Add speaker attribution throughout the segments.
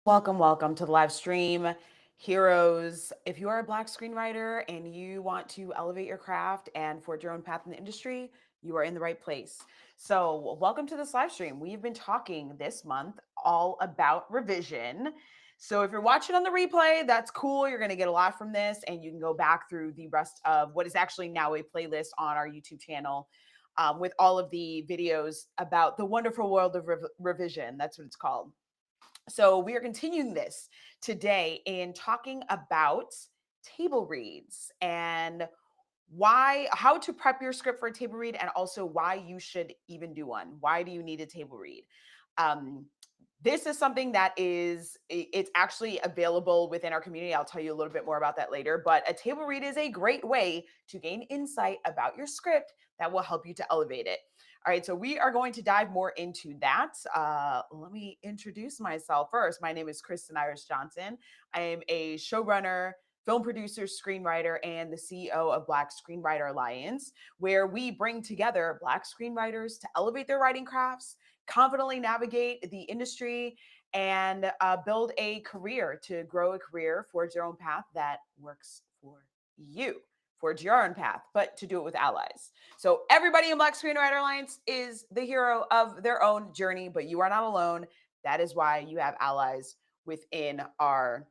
Speaker 1: Welcome, welcome to the live stream. Heroes, if you are a Black screenwriter and you want to elevate your craft and forge your own path in the industry, you are in the right place. So, welcome to this live stream. We've been talking this month all about revision. So, if you're watching on the replay, that's cool. You're going to get a lot from this, and you can go back through the rest of what is actually now a playlist on our YouTube channel with all of the videos about the wonderful world of revision. That's what it's called. So we are continuing this today in talking about table reads and how to prep your script for a table read, and also why you should even do one. Why do you need a table read? Um, this is something that it's actually available within our community. I'll tell you a little bit more about that later, but a table read is a great way to gain insight about your script that will help you to elevate it. All right, so we are going to dive more into that. Let me introduce myself first. My name is Kristen Iris Johnson. I am a showrunner, film producer, screenwriter, and the CEO of Black Screenwriter Alliance, where we bring together Black screenwriters to elevate their writing crafts, confidently navigate the industry, and build a career, to grow a career, forge their own path that works for you. Forge your own path, but to do it with allies. So everybody in Black Screenwriter Alliance is the hero of their own journey, but you are not alone. That is why you have allies within our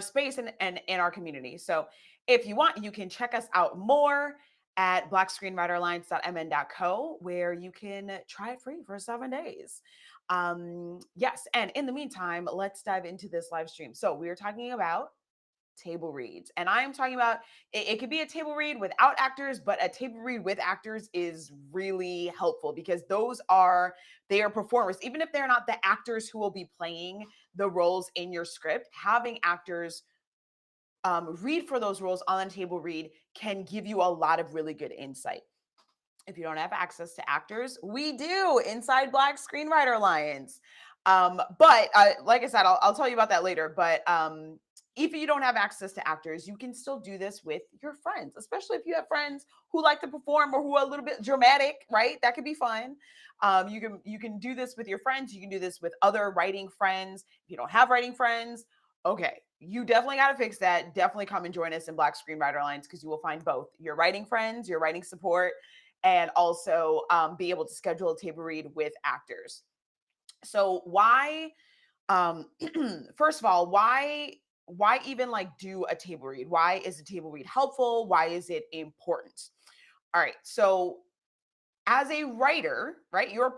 Speaker 1: space and in our community. So if you want, you can check us out more at blackscreenwriteralliance.mn.co, where you can try it free for 7 days. Yes, and in the meantime, let's dive into this live stream. So we are talking about table reads, and I am talking about it could be a table read without actors, but a table read with actors is really helpful because they are performers. Even if they're not the actors who will be playing the roles in your script, having actors read for those roles on a table read can give you a lot of really good insight. If you don't have access to actors, we do inside Black Screenwriter Alliance. But like I said, I'll tell you about that later. But if you don't have access to actors, you can still do this with your friends, especially if you have friends who like to perform or who are a little bit dramatic, right? That could be fun. You can do this with your friends. You can do this with other writing friends. If you don't have writing friends, okay, you definitely got to fix that. Definitely come and join us in Black Screenwriter Alliance, because you will find both your writing friends, your writing support, and also be able to schedule a table read with actors. So why, um, first of all, why even like do a table read? Why is a table read helpful? Why is it important? All right, so as a writer, right, your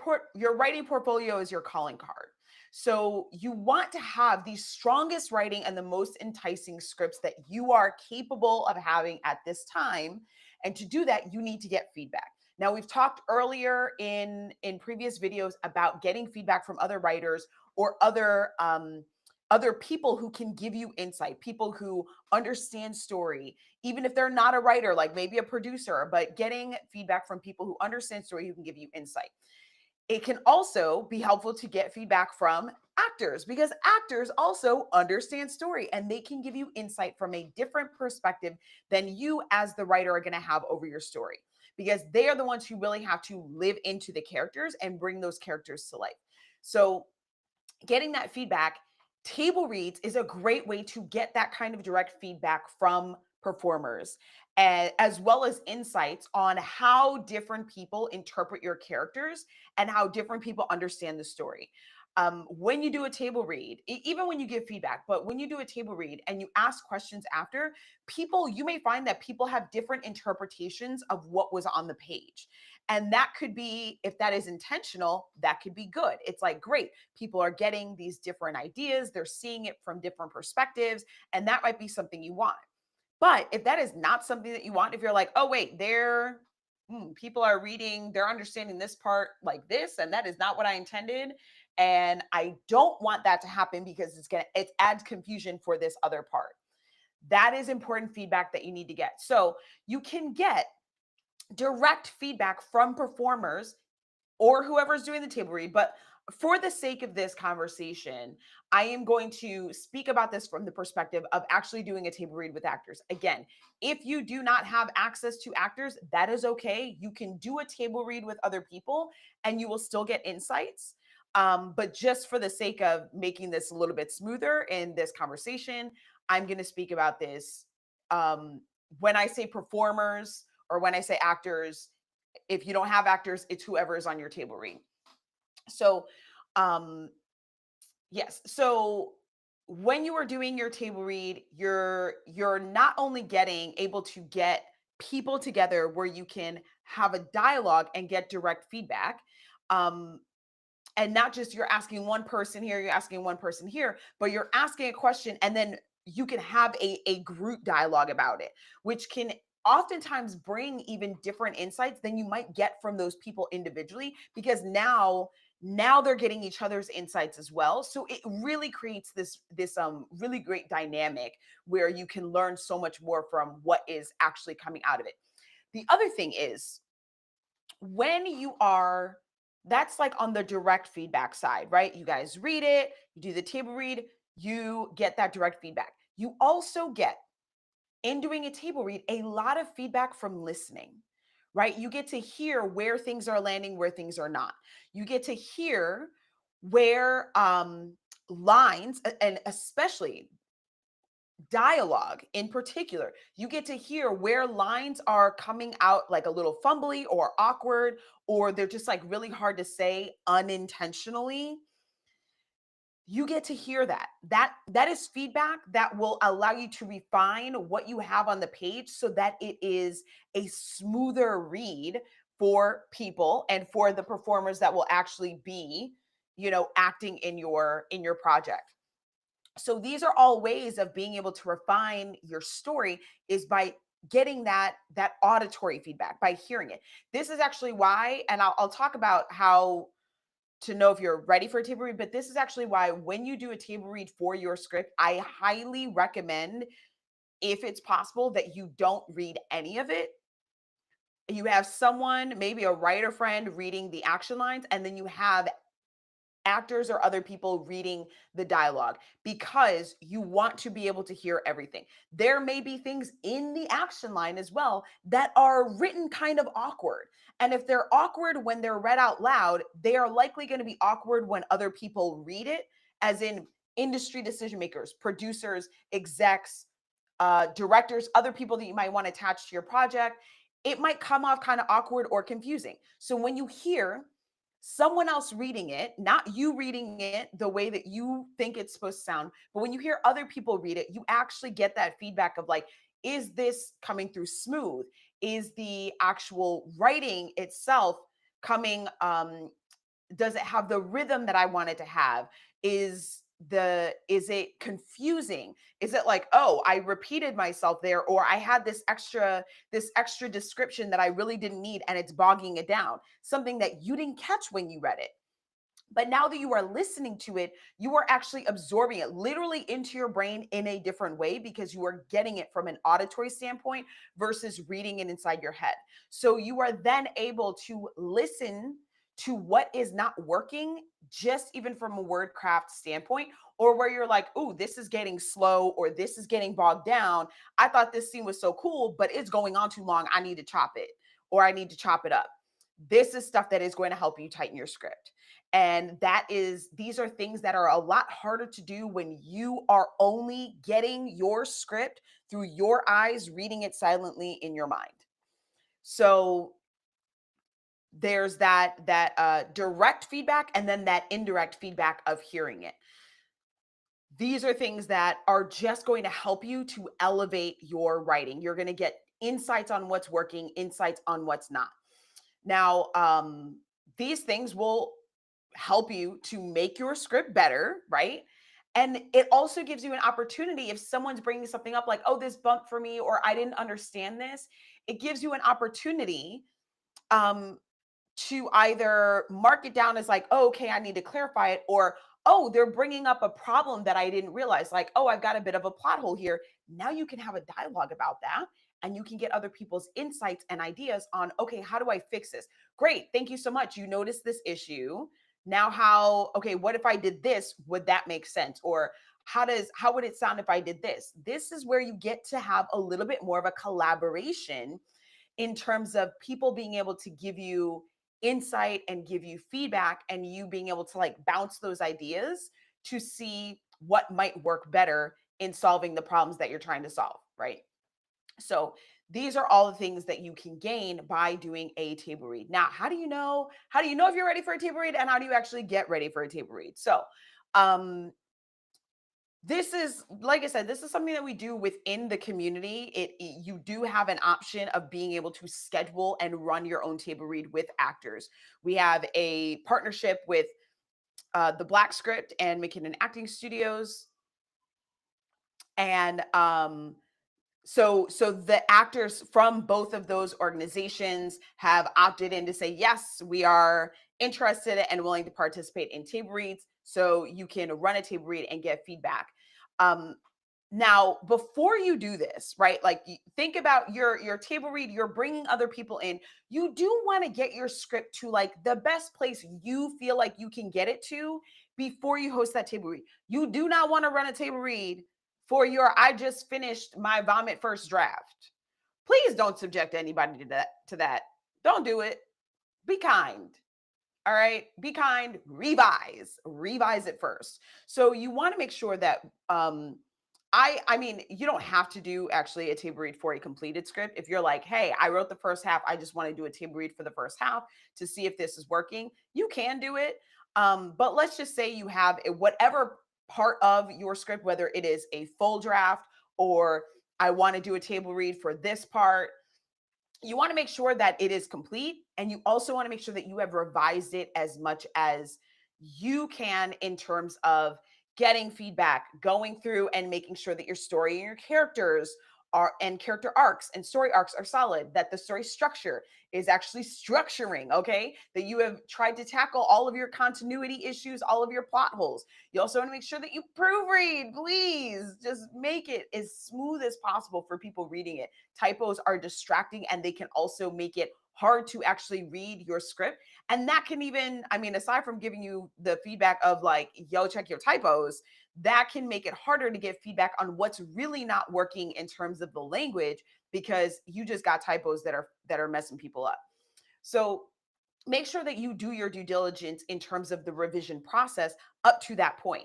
Speaker 1: writing portfolio is your calling card. So you want to have the strongest writing and the most enticing scripts that you are capable of having at this time. And to do that, you need to get feedback. Now, we've talked earlier in previous videos about getting feedback from other writers or other people who can give you insight, people who understand story, even if they're not a writer, like maybe a producer, but getting feedback from people who understand story, who can give you insight. It can also be helpful to get feedback from actors, because actors also understand story and they can give you insight from a different perspective than you as the writer are going to have over your story, because they are the ones who really have to live into the characters and bring those characters to life. So getting that feedback, table reads is a great way to get that kind of direct feedback from performers, as well as insights on how different people interpret your characters and how different people understand the story. When you do a table read, even when you give feedback, but when you do a table read and you ask questions after, you may find that people have different interpretations of what was on the page. And that could be, if that is intentional, that could be good. It's like, great, people are getting these different ideas, they're seeing it from different perspectives, and that might be something you want. But if that is not something that you want, if you're like, oh, wait, people are reading, they're understanding this part like this, and that is not what I intended. And I don't want that to happen because it adds confusion for this other part. That is important feedback that you need to get. So you can get direct feedback from performers or whoever's doing the table read. But for the sake of this conversation, I am going to speak about this from the perspective of actually doing a table read with actors. Again, if you do not have access to actors, that is okay. You can do a table read with other people and you will still get insights. But just for the sake of making this a little bit smoother in this conversation, I'm going to speak about this. Um, when I say performers or when I say actors, if you don't have actors, it's whoever is on your table read. So, um, yes. So when you are doing your table read, you're not only getting able to get people together where you can have a dialogue and get direct feedback. Um, and not just you're asking one person here, you're asking one person here, but you're asking a question and then you can have a group dialogue about it, which can oftentimes bring even different insights than you might get from those people individually, because now they're getting each other's insights as well. So it really creates this really great dynamic where you can learn so much more from what is actually coming out of it. The other thing is, when you are that's like on the direct feedback side, right? You guys read it, you do the table read, you get that direct feedback. You also get, in doing a table read, a lot of feedback from listening, right? You get to hear where things are landing, where things are not. You get to hear where lines, and especially dialogue in particular, you get to hear where lines are coming out like a little fumbly or awkward, or they're just like really hard to say unintentionally. You get to hear that is feedback that will allow you to refine what you have on the page so that it is a smoother read for people and for the performers that will actually be, acting in your project. So these are all ways of being able to refine your story, is by getting that auditory feedback, by hearing it. This is actually why, and I'll talk about how to know if you're ready for a table read, but this is actually why when you do a table read for your script, I highly recommend, if it's possible, that you don't read any of it. You have someone, maybe a writer friend, reading the action lines, and then you have actors or other people reading the dialogue, because you want to be able to hear everything. There may be things in the action line as well that are written kind of awkward. And if they're awkward when they're read out loud, they are likely going to be awkward when other people read it, as in industry decision makers, producers, execs, directors, other people that you might want to attach to your project. It might come off kind of awkward or confusing. So when you hear someone else reading it, not you reading it the way that you think it's supposed to sound, but when you hear other people read it, you actually get that feedback of like, is this coming through smooth? Is the actual writing itself coming does it have the rhythm that I want it to have? Is it confusing? Is it like, oh, I repeated myself there, or I had this extra description that I really didn't need and it's bogging it down, something that you didn't catch when you read it. But now that you are listening to it, you are actually absorbing it literally into your brain in a different way, because you are getting it from an auditory standpoint versus reading it inside your head. So you are then able to listen to what is not working, just even from a word craft standpoint, or where you're like, oh, this is getting slow, or this is getting bogged down. I thought this scene was so cool, but it's going on too long. I need to chop it, or I need to chop it up. This is stuff that is going to help you tighten your script. And these are things that are a lot harder to do when you are only getting your script through your eyes, reading it silently in your mind. So there's that direct feedback, and then that indirect feedback of hearing it. These are things that are just going to help you to elevate your writing. You're going to get insights on what's working, insights on what's not. Now, these things will help you to make your script better, right? And it also gives you an opportunity, if someone's bringing something up like, oh, this bumped for me, or I didn't understand this, it gives you an opportunity um, to either mark it down as like, oh, okay, I need to clarify it, or, oh, they're bringing up a problem that I didn't realize, like, oh, I've got a bit of a plot hole here. Now you can have a dialogue about that, and you can get other people's insights and ideas on, okay, how do I fix this? Great, thank you so much. You noticed this issue. Now okay, what if I did this? Would that make sense? Or how would it sound if I did this? This is where you get to have a little bit more of a collaboration, in terms of people being able to give you insight and give you feedback, and you being able to like bounce those ideas to see what might work better in solving the problems that you're trying to solve, right? So these are all the things that you can gain by doing a table read. Now, how do you know? How do you know if you're ready for a table read, and how do you actually get ready for a table read? So, um, this is, like I said, this is something that we do within the community. You do have an option of being able to schedule and run your own table read with actors. We have a partnership with TheBlkScript and McKinnon Acting Studios, and so the actors from both of those organizations have opted in to say, yes, we are interested and willing to participate in table reads, so you can run a table read and get feedback. um, Now, before you do this, right, like think about your table read, you're bringing other people in. You do want to get your script to like the best place you feel like you can get it to before you host that table read. You do not want to run a table read for your I just finished my vomit first draft. Please don't subject anybody to that. Don't do it. Be kind. All right, be kind, revise it first. So you want to make sure that I mean, you don't have to do actually a table read for a completed script. If you're like, hey, I wrote the first half, I just want to do a table read for the first half to see if this is working, you can do it. But let's just say you have whatever part of your script, whether it is a full draft or I want to do a table read for this part, you want to make sure that it is complete, and you also want to make sure that you have revised it as much as you can in terms of getting feedback, going through and making sure that your story and your characters are and character arcs and story arcs are solid, that the story structure is actually structuring, okay? That you have tried to tackle all of your continuity issues, all of your plot holes. You also want to make sure that you proofread. Please just make it as smooth as possible for people reading it. Typos are distracting, and they can also make it hard to actually read your script. And that can even, I mean, aside from giving you the feedback of like, yo, check your typos, that can make it harder to get feedback on what's really not working in terms of the language, because you just got typos that are messing people up. So make sure that you do your due diligence in terms of the revision process up to that point.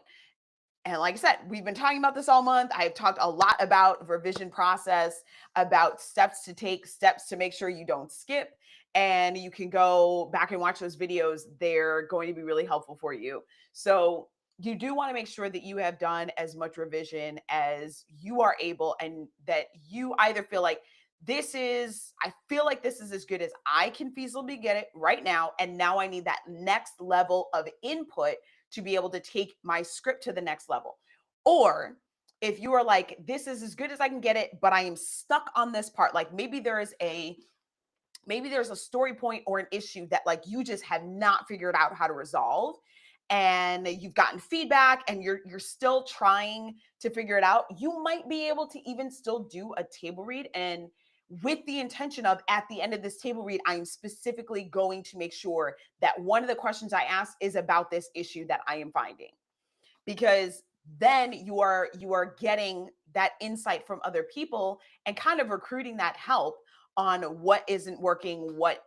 Speaker 1: And like I said, we've been talking about this all month. I've talked a lot about revision process, about steps to take, steps to make sure you don't skip. And you can go back and watch those videos. They're going to be really helpful for you. So you do want to make sure that you have done as much revision as you are able, and that you either feel like I feel like this is as good as I can feasibly get it right now. And now I need that next level of input to be able to take my script to the next level. Or if you are like, this is as good as I can get it, but I am stuck on this part, like maybe there's a story point or an issue that like you just have not figured out how to resolve, and you've gotten feedback and you're still trying to figure it out. You might be able to even still do a table read, and with the intention of, at the end of this table read, I'm specifically going to make sure that one of the questions I ask is about this issue that I am finding. Because then you are getting that insight from other people and kind of recruiting that help on what isn't working, what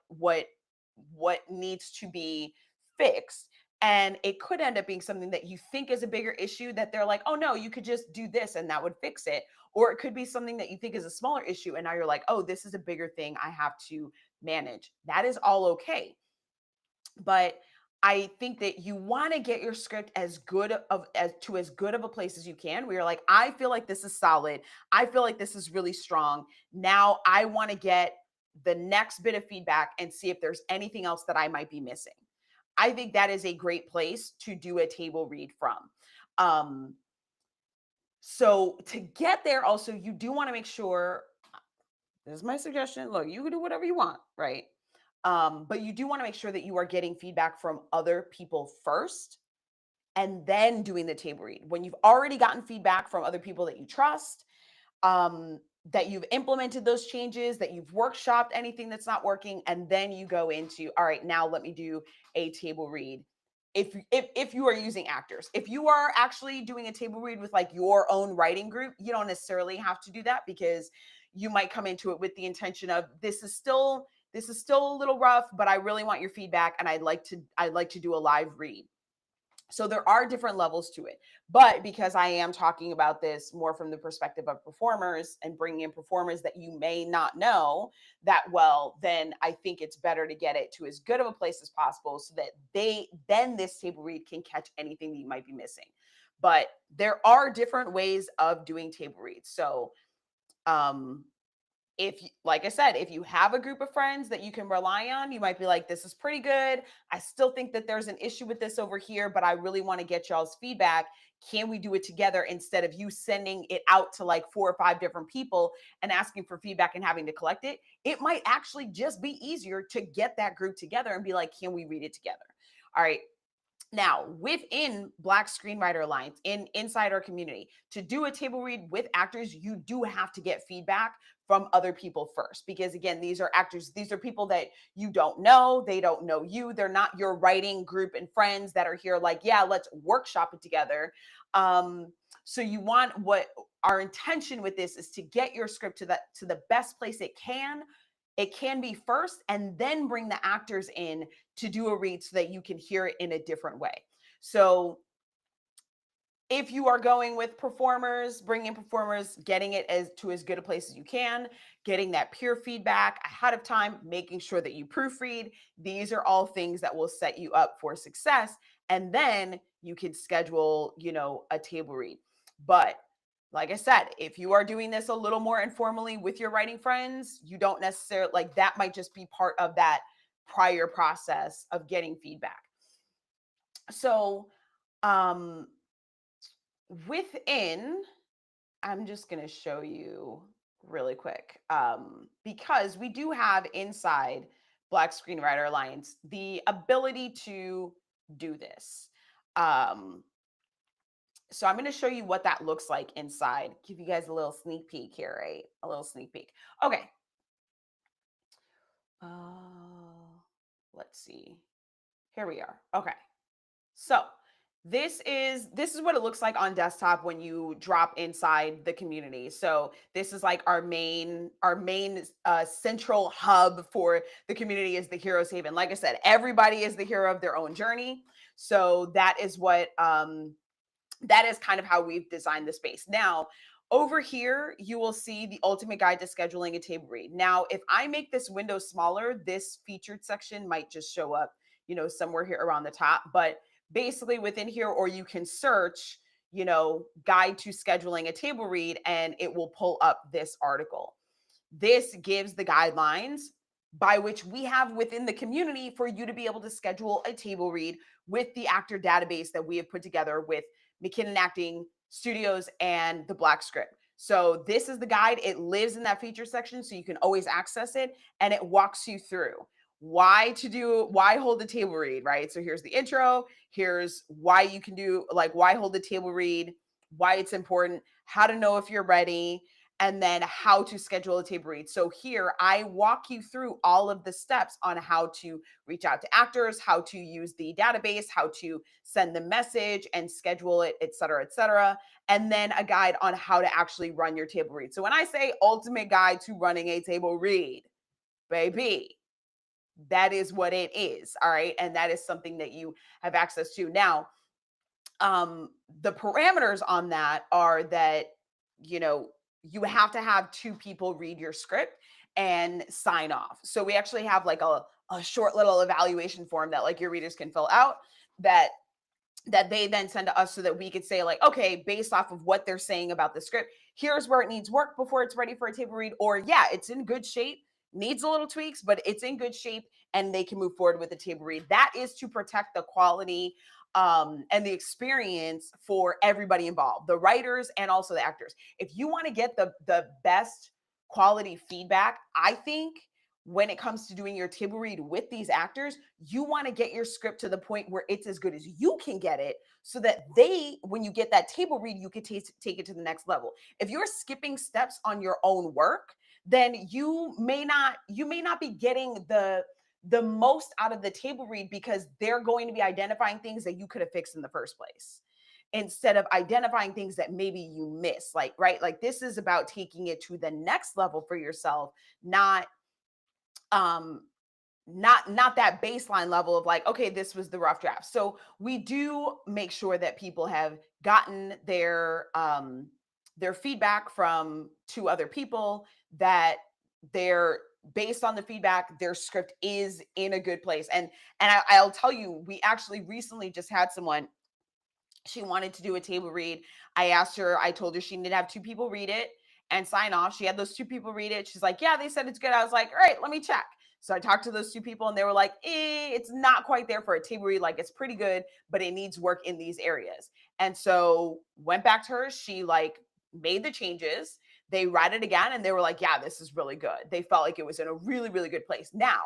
Speaker 1: needs to be fixed. And it could end up being something that you think is a bigger issue, that they're like, oh no, you could just do this and that would fix it. Or it could be something that you think is a smaller issue, and now you're like, oh, this is a bigger thing I have to manage. That is all okay. But I think that you want to get your script as good of a place as you can, where you're like, I feel like this is solid. I feel like this is really strong. Now I want to get the next bit of feedback and see if there's anything else that I might be missing. I think that is a great place to do a table read from. Um, so to get there, also, you do want to make sure, this is my suggestion. Look, you can do whatever you want, right? But you do want to make sure that you are getting feedback from other people first, and then doing the table read. When you've already gotten feedback from other people that you trust, that you've implemented those changes, that you've workshopped anything that's not working, and then you go into, all right, now let me do a table read. If you are using actors, if you are actually doing a table read with like your own writing group, you don't necessarily have to do that, because you might come into it with the intention of, this is still a little rough, but I really want your feedback and I'd like to do a live read. So there are different levels to it. But because I am talking about this more from the perspective of performers and bringing in performers that you may not know that well, then I think it's better to get it to as good of a place as possible so that this table read can catch anything that you might be missing. But there are different ways of doing table reads. So um if like I said, if you have a group of friends that you can rely on, you might be like, this is pretty good. I still think that there's an issue with this over here, but I really want to get y'all's feedback. Can we do it together instead of you sending it out to like 4 or 5 different people and asking for feedback and having to collect it? It might actually just be easier to get that group together and be like, can we read it together? All right. Now, within Black Screenwriter Alliance, inside our community, to do a table read with actors, you do have to get feedback from other people first. Because again, these are actors, these are people that you don't know, they don't know you, they're not your writing group and friends that are here like, yeah, let's workshop it together. Um, so you want what our intention with this is to get your script to the best place it can be first, and then bring the actors in to do a read so that you can hear it in a different way. So if you are going with performers, bringing performers, getting it as good a place as you can, getting that peer feedback ahead of time, making sure that you proofread. These are all things that will set you up for success. And then you can schedule, a table read. But like I said, if you are doing this a little more informally with your writing friends, you don't necessarily like that might just be part of that prior process of getting feedback. So, um, within, I'm just going to show you really quick because we do have inside Black Screenwriter Alliance the ability to do this. Um, so I'm going to show you what that looks like inside. Give you guys a little sneak peek here, right? A little sneak peek. Okay. Uh, let's see. Here we are. Okay. So this is what it looks like on desktop when you drop inside the community. So this is like our main central hub for the community is the Heroes Haven. Like I said, everybody is the hero of their own journey. So that is kind of how we've designed the space. Now, over here, you will see the ultimate guide to scheduling a table read. Now, if I make this window smaller, this featured section might just show up, somewhere here around the top. But basically within here, or you can search, guide to scheduling a table read, and it will pull up this article. This gives the guidelines by which we have within the community for you to be able to schedule a table read with the actor database that we have put together with McKinnon Acting Studios and TheBlkScript. So this is the guide. It lives in that feature section, so you can always access it, and it walks you through why hold the table read, right? So here's the intro, here's why you can do, like, why hold the table read, why it's important, how to know if you're ready, and then how to schedule a table read. So here I walk you through all of the steps on how to reach out to actors, how to use the database, how to send the message and schedule it, et cetera, et cetera. And then a guide on how to actually run your table read. So when I say ultimate guide to running a table read, baby, that is what it is. All right. And that is something that you have access to. Now, the parameters on that are that, you know, you have to have 2 people read your script and sign off. So we actually have like a short little evaluation form that like your readers can fill out that they then send to us so that we could say like, okay, based off of what they're saying about the script, here's where it needs work before it's ready for a table read, or yeah, it's in good shape, needs a little tweaks, but it's in good shape and they can move forward with the table read. That is to protect the quality and the experience for everybody involved, the writers and also the actors. If you want to get the best quality feedback, I think when it comes to doing your table read with these actors, you want to get your script to the point where it's as good as you can get it so that when you get that table read, you can take it to the next level. If you're skipping steps on your own work, then you may not be getting the most out of the table read because they're going to be identifying things that you could have fixed in the first place instead of identifying things that maybe you miss. Like, right? Like this is about taking it to the next level for yourself, not um not that baseline level of like, okay, this was the rough draft. So we do make sure that people have gotten their feedback from two other people, that they're based on the feedback, their script is in a good place. I'll tell you, we actually recently just had someone, she wanted to do a table read. I told her she needed to have two people read it and sign off. She had those two people read it. She's like, yeah, they said it's good. I was like, all right, let me check. So I talked to those two people and they were like, it's not quite there for a table read. Like, it's pretty good, but it needs work in these areas. And so went back to her. She like made the changes. They read it again and they were like, yeah, this is really good. They felt like it was in a really, really good place. Now,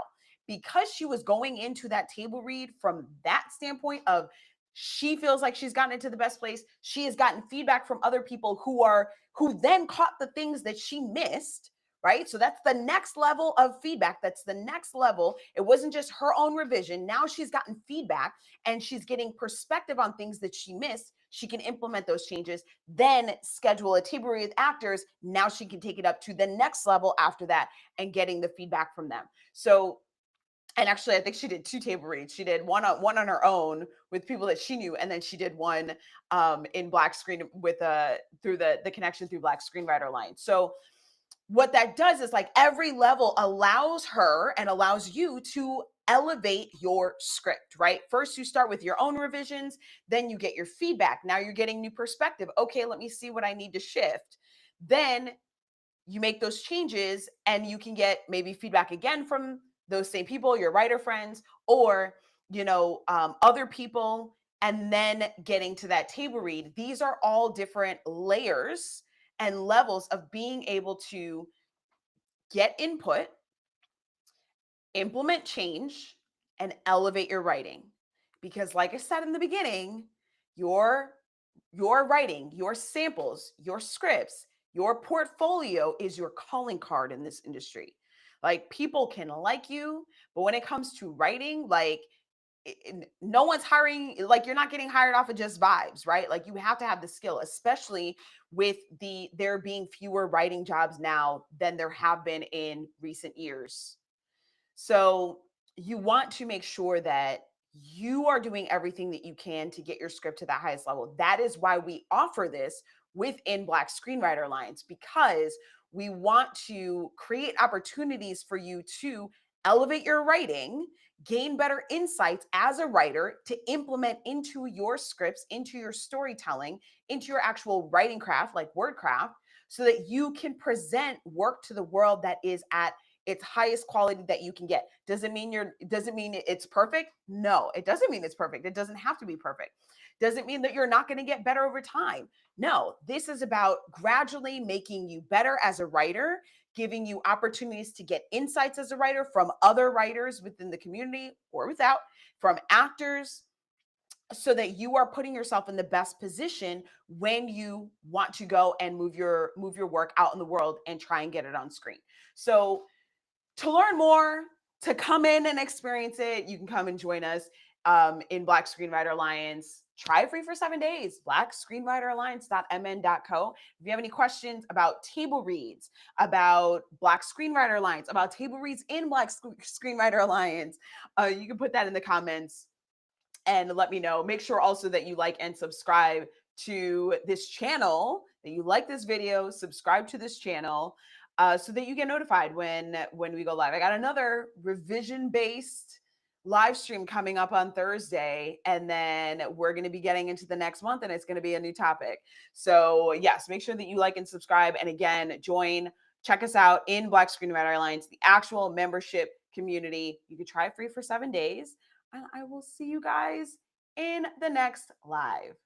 Speaker 1: because she was going into that table read from that standpoint of, she feels like she's gotten into the best place. She has gotten feedback from other people who then caught the things that she missed, right? So that's the next level of feedback. That's the next level. It wasn't just her own revision. Now she's gotten feedback and she's getting perspective on things that she missed. She can implement those changes, then schedule a table read with actors. Now she can take it up to the next level after that and getting the feedback from them. So, and actually, I think she did two table reads. She did one on her own with people that she knew, and then she did one in Black Screen with through the connection through Black Screenwriter Alliance. So what that does is, like, every level allows her and allows you to elevate your script, right? First, you start with your own revisions, then you get your feedback. Now you're getting new perspective. Okay, let me see what I need to shift. Then you make those changes and you can get maybe feedback again from those same people, your writer friends, or other people, and then getting to that table read. These are all different layers and levels of being able to get input, implement change, and elevate your writing. Because like I said in the beginning, your your writing, your samples, your scripts, your portfolio is your calling card in this industry. Like, people can like you, but when it comes to writing, like, no one's hiring, like, you're not getting hired off of just vibes, right? Like, you have to have the skill, especially with there being fewer writing jobs now than there have been in recent years. So you want to make sure that you are doing everything that you can to get your script to the highest level. That is why we offer this within Black Screenwriter Alliance, because we want to create opportunities for you to elevate your writing, gain better insights as a writer to implement into your scripts, into your storytelling, into your actual writing craft, like word craft, so that you can present work to the world that is at its highest quality that you can get. Doesn't mean it's perfect? No, it doesn't mean it's perfect. It doesn't have to be perfect. Doesn't mean that you're not going to get better over time. No, this is about gradually making you better as a writer, giving you opportunities to get insights as a writer from other writers within the community or without, from actors, so that you are putting yourself in the best position when you want to go and move your work out in the world and try and get it on screen. So to learn more, to come in and experience it, you can come and join us in Black Screenwriter Alliance. Try it free for 7 days, blackscreenwriteralliance.mn.co. If you have any questions about table reads, about Black Screenwriter Alliance, about table reads in Black Screenwriter Alliance, you can put that in the comments and let me know. Make sure also that you like and subscribe to this channel, that you like this video, subscribe to this channel, so that you get notified when we go live. I got another revision-based live stream coming up on Thursday, and then we're going to be getting into the next month, and it's going to be a new topic. So yes, make sure that you like and subscribe, and again, check us out in Black Screenwriter Alliance, the actual membership community. You can try it free for 7 days, and I will see you guys in the next live.